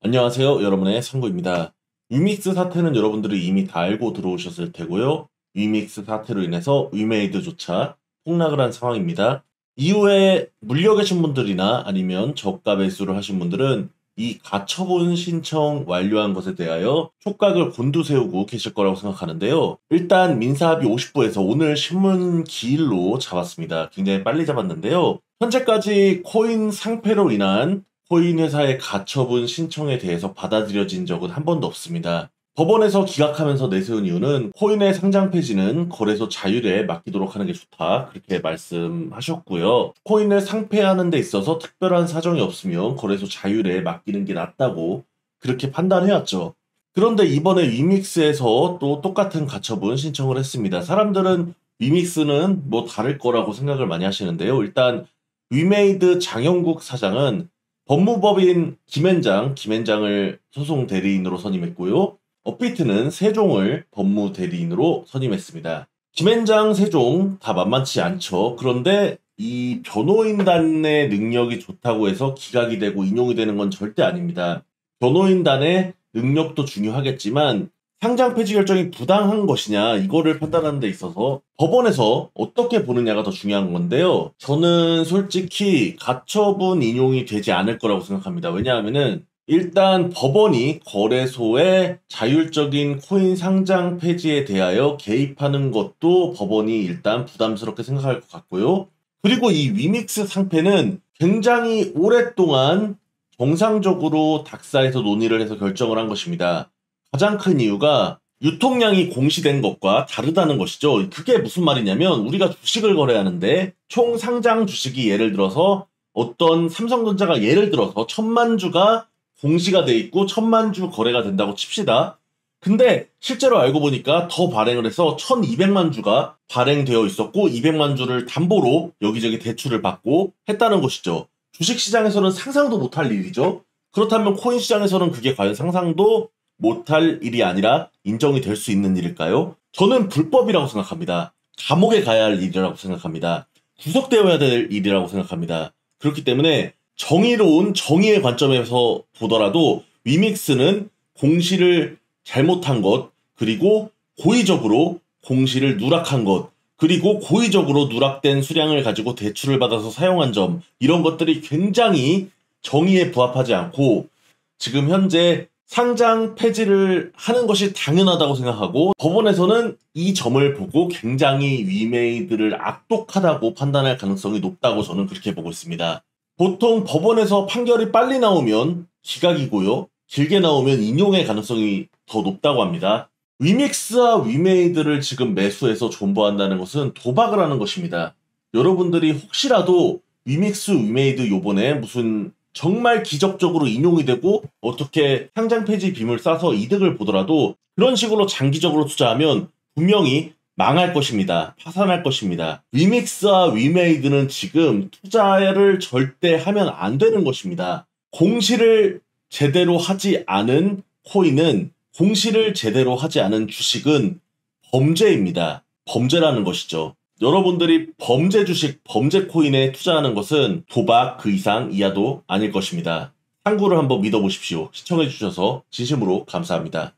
안녕하세요. 여러분의 상구입니다. 위믹스 사태는 여러분들이 이미 다 알고 들어오셨을 테고요. 위믹스 사태로 인해서 위메이드조차 폭락을 한 상황입니다. 이후에 물려 계신 분들이나 아니면 저가 매수를 하신 분들은 이 가처분 신청 완료한 것에 대하여 촉각을 곤두세우고 계실 거라고 생각하는데요. 일단 민사합의 50부에서 오늘 신문 기일로 잡았습니다. 굉장히 빨리 잡았는데요. 현재까지 코인 상패로 인한 코인 회사의 가처분 신청에 대해서 받아들여진 적은 한 번도 없습니다. 법원에서 기각하면서 내세운 이유는 코인의 상장 폐지는 거래소 자율에 맡기도록 하는 게 좋다, 그렇게 말씀하셨고요. 코인을 상폐하는 데 있어서 특별한 사정이 없으면 거래소 자율에 맡기는 게 낫다고 그렇게 판단해왔죠. 그런데 이번에 위믹스에서 또 똑같은 가처분 신청을 했습니다. 사람들은 위믹스는 뭐 다를 거라고 생각을 많이 하시는데요. 일단 위메이드 장영국 사장은 법무법인 김앤장을 소송 대리인으로 선임했고요. 업비트는 세종을 법무 대리인으로 선임했습니다. 김앤장, 세종 다 만만치 않죠. 그런데 이 변호인단의 능력이 좋다고 해서 기각이 되고 인용이 되는 건 절대 아닙니다. 변호인단의 능력도 중요하겠지만 상장 폐지 결정이 부당한 것이냐, 이거를 판단하는 데 있어서 법원에서 어떻게 보느냐가 더 중요한 건데요. 저는 솔직히 가처분 인용이 되지 않을 거라고 생각합니다. 왜냐하면은 일단 법원이 거래소의 자율적인 코인 상장 폐지에 대하여 개입하는 것도 법원이 일단 부담스럽게 생각할 것 같고요. 그리고 이 위믹스 상패는 굉장히 오랫동안 정상적으로 닥사에서 논의를 해서 결정을 한 것입니다. 가장 큰 이유가 유통량이 공시된 것과 다르다는 것이죠. 그게 무슨 말이냐면 우리가 주식을 거래하는데 총 상장 주식이 예를 들어서 어떤 삼성전자가 예를 들어서 1000만 주가 공시가 돼 있고 1000만 주 거래가 된다고 칩시다. 근데 실제로 알고 보니까 더 발행을 해서 1200만 주가 발행되어 있었고 200만 주를 담보로 여기저기 대출을 받고 했다는 것이죠. 주식시장에서는 상상도 못할 일이죠. 그렇다면 코인 시장에서는 그게 과연 상상도 못할 일이 아니라 인정이 될 수 있는 일일까요? 저는 불법이라고 생각합니다. 감옥에 가야 할 일이라고 생각합니다. 구속되어야 될 일이라고 생각합니다. 그렇기 때문에 정의로운 정의의 관점에서 보더라도 위믹스는 공시를 잘못한 것, 그리고 고의적으로 공시를 누락한 것, 그리고 고의적으로 누락된 수량을 가지고 대출을 받아서 사용한 점, 이런 것들이 굉장히 정의에 부합하지 않고 지금 현재 상장 폐지를 하는 것이 당연하다고 생각하고 법원에서는 이 점을 보고 굉장히 위메이드를 악독하다고 판단할 가능성이 높다고 저는 그렇게 보고 있습니다. 보통 법원에서 판결이 빨리 나오면 기각이고요. 길게 나오면 인용의 가능성이 더 높다고 합니다. 위믹스와 위메이드를 지금 매수해서 존버한다는 것은 도박을 하는 것입니다. 여러분들이 혹시라도 위믹스, 위메이드 요번에 무슨 정말 기적적으로 인용이 되고 어떻게 상장 폐지 빔을 싸서 이득을 보더라도 그런 식으로 장기적으로 투자하면 분명히 망할 것입니다. 파산할 것입니다. 위믹스와 위메이드는 지금 투자를 절대 하면 안 되는 것입니다. 공시를 제대로 하지 않은 코인은, 공시를 제대로 하지 않은 주식은 범죄입니다. 범죄라는 것이죠. 여러분들이 범죄 주식, 범죄 코인에 투자하는 것은 도박 그 이상 이하도 아닐 것입니다. 상구를 한번 믿어보십시오. 시청해주셔서 진심으로 감사합니다.